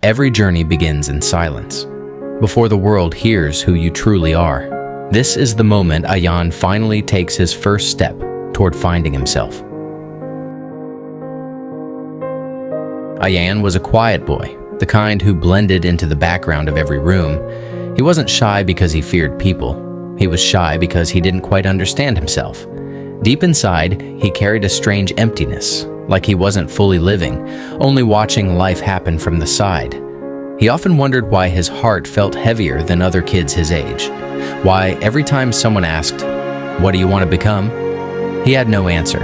Every journey begins in silence, before the world hears who you truly are. This is the moment Ayaan finally takes his first step toward finding himself. Ayaan was a quiet boy, the kind who blended into the background of every room. He wasn't shy because he feared people. He was shy because he didn't quite understand himself. Deep inside, he carried a strange emptiness, like he wasn't fully living, only watching life happen from the side. He often wondered why his heart felt heavier than other kids his age. Why every time someone asked, "What do you want to become?" he had no answer.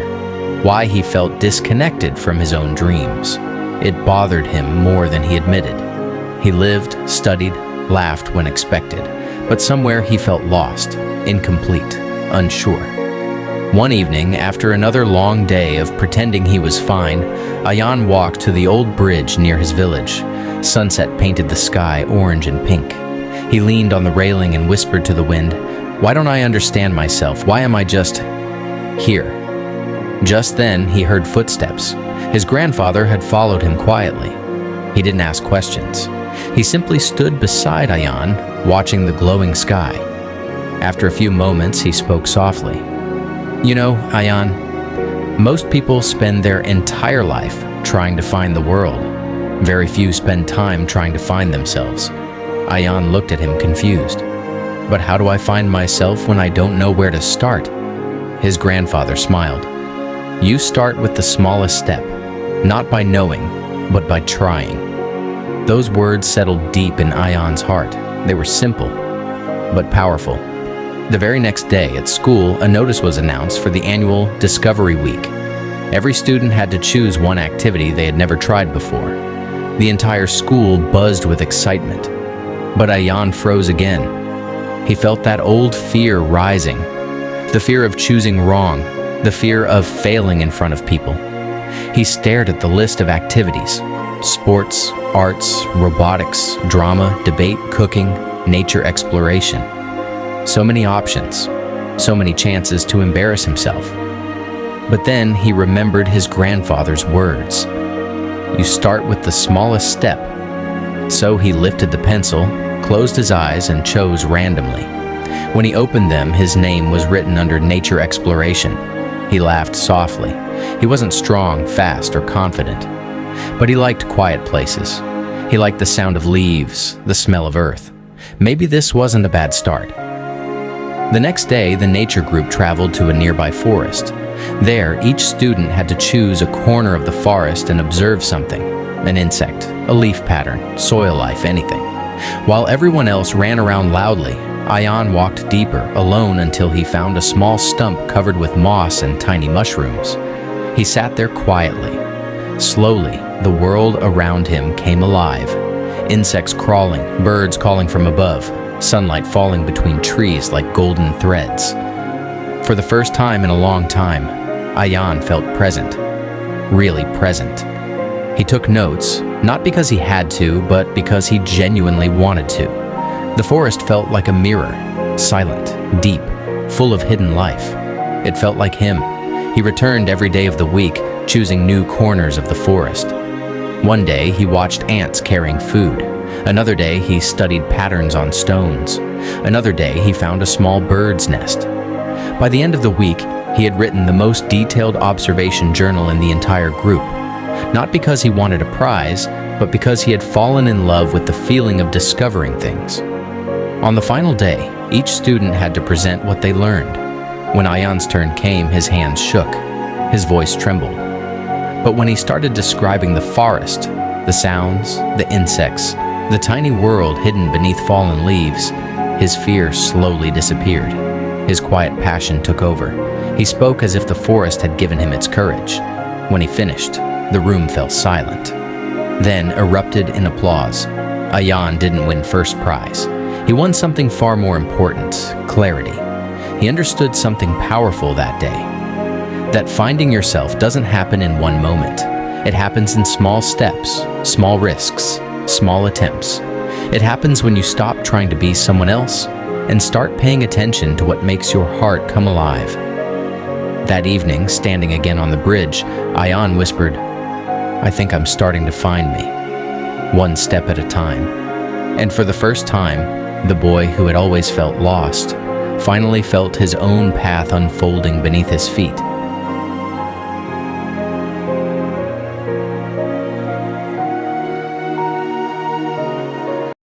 Why he felt disconnected from his own dreams. It bothered him more than he admitted. He lived, studied, laughed when expected, but somewhere he felt lost, incomplete, unsure. One evening, after another long day of pretending he was fine, Ayaan walked to the old bridge near his village. Sunset painted the sky orange and pink. He leaned on the railing and whispered to the wind, "Why don't I understand myself? Why am I just here?" Just then, he heard footsteps. His grandfather had followed him quietly. He didn't ask questions. He simply stood beside Ayaan, watching the glowing sky. After a few moments, he spoke softly. "You know, Ayaan, most people spend their entire life trying to find the world. Very few spend time trying to find themselves." Ayaan looked at him confused. "But how do I find myself when I don't know where to start?" His grandfather smiled. "You start with the smallest step, not by knowing, but by trying." Those words settled deep in Ayaan's heart. They were simple, but powerful. The very next day at school, a notice was announced for the annual Discovery Week. Every student had to choose one activity they had never tried before. The entire school buzzed with excitement. But Ayaan froze again. He felt that old fear rising. The fear of choosing wrong, the fear of failing in front of people. He stared at the list of activities: sports, arts, robotics, drama, debate, cooking, nature exploration. So many options, so many chances to embarrass himself. But then he remembered his grandfather's words. You start with the smallest step. So he lifted the pencil, closed his eyes, and chose randomly. When he opened them, his name was written under nature exploration. He laughed softly. He wasn't strong, fast, or confident. But he liked quiet places. He liked the sound of leaves, the smell of earth. Maybe this wasn't a bad start. The next day, the nature group traveled to a nearby forest. There, each student had to choose a corner of the forest and observe something: an insect, a leaf pattern, soil life, anything. While everyone else ran around loudly, Ayaan walked deeper, alone, until he found a small stump covered with moss and tiny mushrooms. He sat there quietly. Slowly, the world around him came alive. Insects crawling, birds calling from above, sunlight falling between trees like golden threads. For the first time in a long time, Ayaan felt present, really present. He took notes, not because he had to, but because he genuinely wanted to. The forest felt like a mirror, silent, deep, full of hidden life. It felt like him. He returned every day of the week, choosing new corners of the forest. One day, he watched ants carrying food. Another day, he studied patterns on stones. Another day, he found a small bird's nest. By the end of the week, he had written the most detailed observation journal in the entire group. Not because he wanted a prize, but because he had fallen in love with the feeling of discovering things. On the final day, each student had to present what they learned. When Ayaan's turn came, his hands shook. His voice trembled. But when he started describing the forest, the sounds, the insects, the tiny world hidden beneath fallen leaves, his fear slowly disappeared. His quiet passion took over. He spoke as if the forest had given him its courage. When he finished, the room fell silent. Then erupted in applause. Ayaan didn't win first prize. He won something far more important: clarity. He understood something powerful that day. That finding yourself doesn't happen in one moment. It happens in small steps, small risks, small attempts. It happens when you stop trying to be someone else and start paying attention to what makes your heart come alive. That evening, standing again on the bridge, Ayaan whispered, "I think I'm starting to find me." one step at a time. And for the first time, the boy who had always felt lost finally felt his own path unfolding beneath his feet.